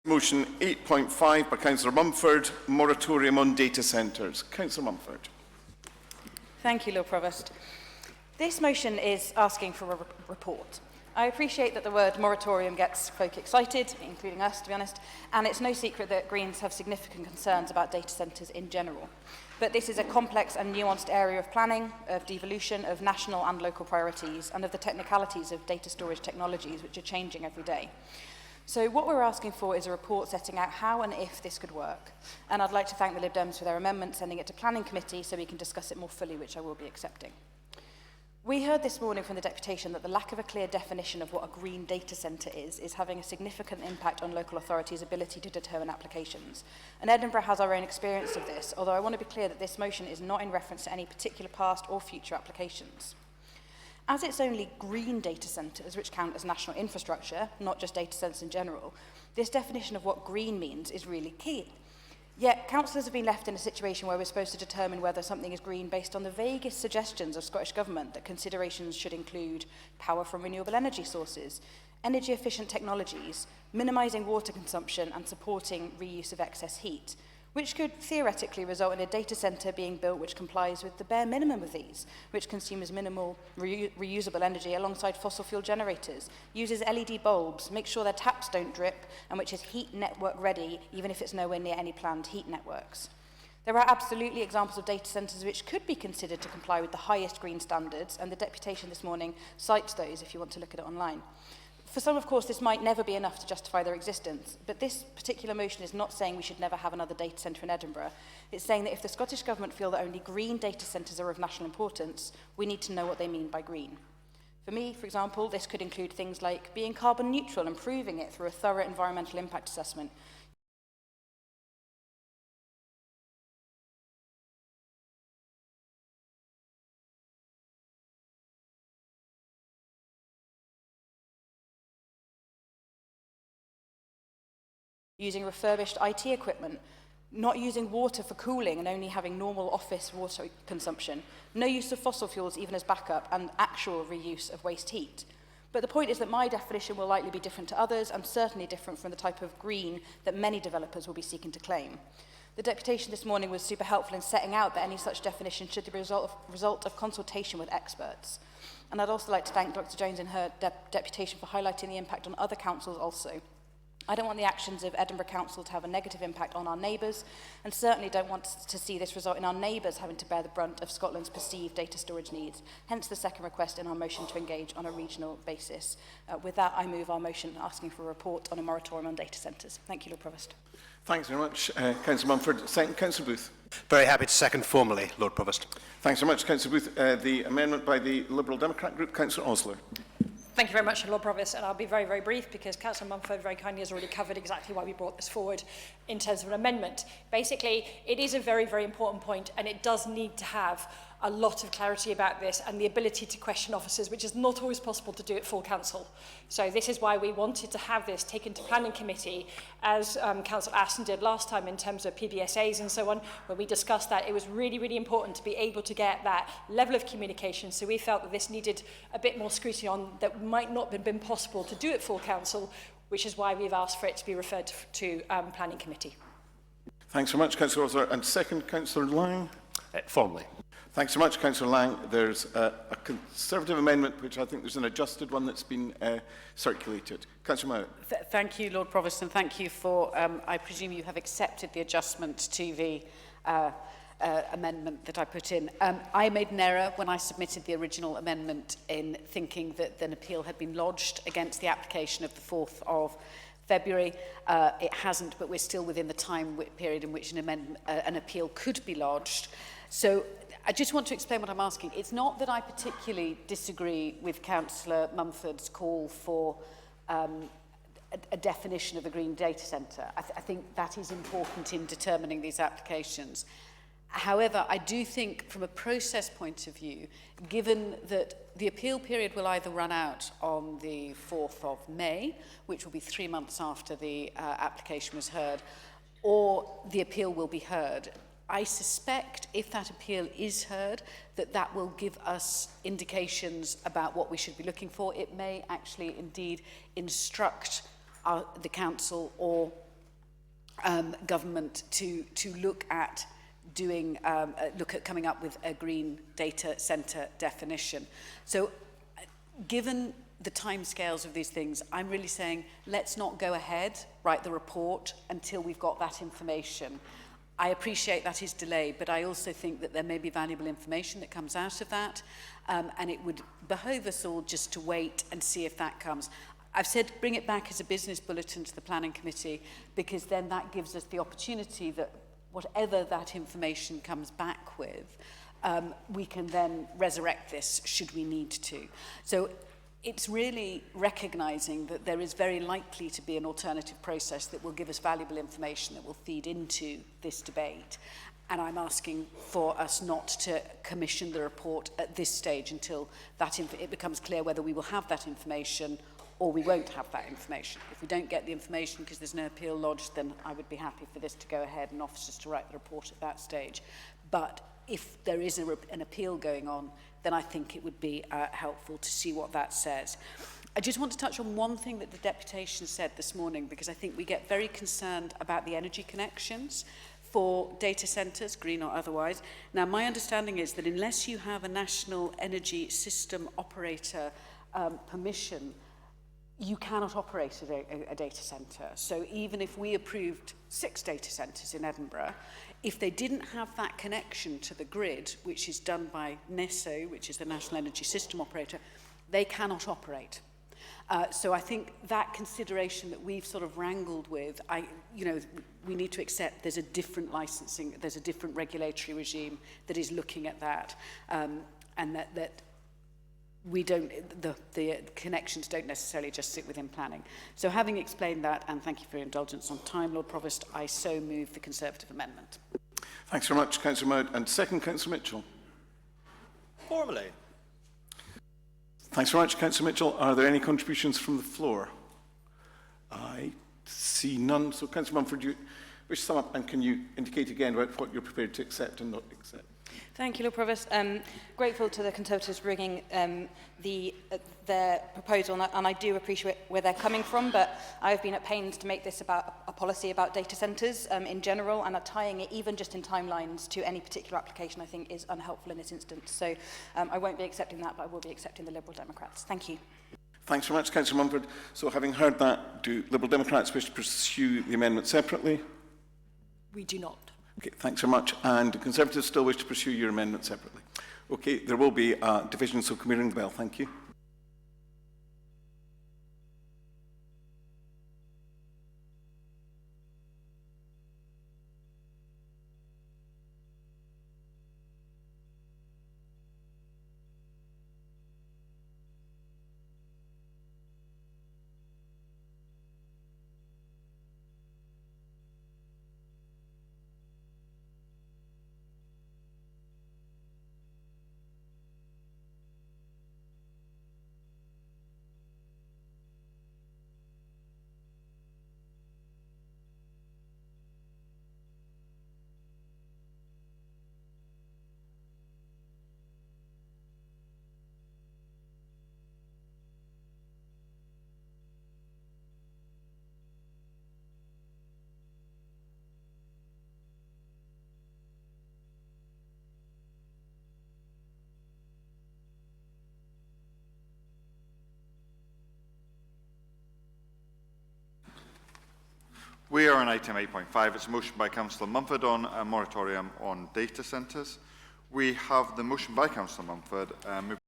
Motion 8.5 by Councillor Mumford, Moratorium on Data Centres. Councillor Mumford. Thank you, Lord Provost. This motion is asking for a report. I appreciate that the word moratorium gets folk excited, including us, to be honest, and it's no secret that Greens have significant concerns about data centres in general. But this is a complex and nuanced area of planning, of devolution, of national and local priorities, and of the technicalities of data storage technologies, which are changing every day. So what we're asking for is a report setting out how and if this could work. And I'd like to thank the Lib Dems for their amendment, sending it to Planning Committee so we can discuss it more fully, which I will be accepting. We heard this morning from the deputation that the lack of a clear definition of what a green data centre is having a significant impact on local authorities' ability to determine applications. And Edinburgh has our own experience of this, although I want to be clear that this motion is not in reference to any particular past or future applications. As it's only green data centres which count as national infrastructure, not just data centres in general, this definition of what green means is really key. Yet, councillors have been left in a situation where we're supposed to determine whether something is green based on the vaguest suggestions of Scottish Government that considerations should include power from renewable energy sources, energy-efficient technologies, minimising water consumption and supporting reuse of excess heat, which could theoretically result in a data centre being built which complies with the bare minimum of these, which consumes minimal reusable energy alongside fossil fuel generators, uses LED bulbs, makes sure their taps don't drip, and which is heat network ready, even if it's nowhere near any planned heat networks. There are absolutely examples of data centres which could be considered to comply with the highest green standards, and the deputation this morning cites those if you want to look at it online. For some, of course, this might never be enough to justify their existence, but this particular motion is not saying we should never have another data centre in Edinburgh. It's saying that if the Scottish Government feel that only green data centres are of national importance, we need to know what they mean by green. For me, for example, this could include things like being carbon neutral and proving it through a thorough environmental impact assessment, using refurbished IT equipment, not using water for cooling and only having normal office water consumption, no use of fossil fuels even as backup, and actual reuse of waste heat. But the point is that my definition will likely be different to others and certainly different from the type of green that many developers will be seeking to claim. The deputation this morning was super helpful in setting out that any such definition should be the result of consultation with experts. And I'd also like to thank Dr Jones and her deputation for highlighting the impact on other councils also. I don't want the actions of Edinburgh Council to have a negative impact on our neighbours, and certainly don't want to see this result in our neighbours having to bear the brunt of Scotland's perceived data storage needs, hence the second request in our motion to engage on a regional basis. With that, I move our motion asking for a report on a moratorium on data centres. Thank you, Lord Provost. Thanks very much, Councillor Mumford. Second, Councillor Booth. Very happy to second formally, Lord Provost. Thanks very much, Councillor Booth. The amendment by the Liberal Democrat Group, Councillor Osler. Thank you very much, Lord Provost, and I'll be very, very brief because Councillor Mumford very kindly has already covered exactly why we brought this forward in terms of an amendment. Basically, it is a very, very important point, and it does need to have a lot of clarity about this and the ability to question officers, which is not always possible to do at full council. So this is why we wanted to have this taken to Planning Committee, as Councillor Aston did last time in terms of PBSAs and so on. When we discussed that, it was really, really important to be able to get that level of communication. So we felt that this needed a bit more scrutiny on that might not have been possible to do at full council, which is why we've asked for it to be referred to Planning Committee. Thanks very much, Councillor Osler. And second, Councillor Lang. Formally. Thanks so much, Councillor Lang. There's a Conservative amendment, which I think there's an adjusted one that's been circulated. Councillor Mowat. Thank you, Lord Provost, and thank you for, I presume you have accepted the adjustment to the amendment that I put in. I made an error when I submitted the original amendment in thinking that an appeal had been lodged against the application of the 4th of February. It hasn't, but we're still within the time period in which an appeal could be lodged. So I just want to explain what I'm asking. It's not that I particularly disagree with Councillor Mumford's call for a definition of a green data centre. I think that is important in determining these applications. However, I do think from a process point of view, given that the appeal period will either run out on the 4th of May, which will be 3 months after the application was heard, or the appeal will be heard, I suspect if that appeal is heard, that will give us indications about what we should be looking for. It may actually indeed instruct the council or government to look at coming up with a green data centre definition. So given the timescales of these things, I'm really saying let's not go ahead, write the report until we've got that information. I appreciate that is delayed, but I also think that there may be valuable information that comes out of that, and it would behove us all just to wait and see if that comes. I've said bring it back as a business bulletin to the Planning Committee, because then that gives us the opportunity that whatever that information comes back with, we can then resurrect this should we need to. So it's really recognising that there is very likely to be an alternative process that will give us valuable information that will feed into this debate. And I'm asking for us not to commission the report at this stage until it becomes clear whether we will have that information or we won't have that information. If we don't get the information because there's no appeal lodged, then I would be happy for this to go ahead and officers to write the report at that stage. But if there is an appeal going on, then I think it would be helpful to see what that says. I just want to touch on one thing that the deputation said this morning, because I think we get very concerned about the energy connections for data centres, green or otherwise. Now, my understanding is that unless you have a national energy system operator permission, you cannot operate a data centre. So even if we approved 6 data centres in Edinburgh, if they didn't have that connection to the grid, which is done by NESO, which is the National Energy System Operator, they cannot operate. So I think that consideration that we've sort of wrangled with, we need to accept there's a different licensing, there's a different regulatory regime that is looking at that, and that we don't, the connections don't necessarily just sit within planning. So having explained that, and thank you for your indulgence on time, Lord Provost, I so move the Conservative amendment. Thanks very much, Councillor Mowat. And second, Councillor Mitchell. Formally. Thanks very much, Councillor Mitchell. Are there any contributions from the floor? I see none. So, Councillor Mumford, do you wish to sum up, and can you indicate again about what you're prepared to accept and not accept? Thank you, Lord Provost. Grateful to the Conservatives bringing their proposal, and I do appreciate where they're coming from, but I've been at pains to make this about a policy about data centres in general, and tying it even just in timelines to any particular application I think is unhelpful in this instance. So I won't be accepting that, but I will be accepting the Liberal Democrats. Thank you. Thanks very much, Councillor Mumford. So having heard that, do Liberal Democrats wish to pursue the amendment separately? We do not. Okay, thanks very much. And the Conservatives still wish to pursue your amendment separately? Okay, there will be a division, so can we ring the bell? Thank you. We are on item 8.5. It's a motion by Councillor Mumford on a moratorium on data centres. We have the motion by Councillor Mumford.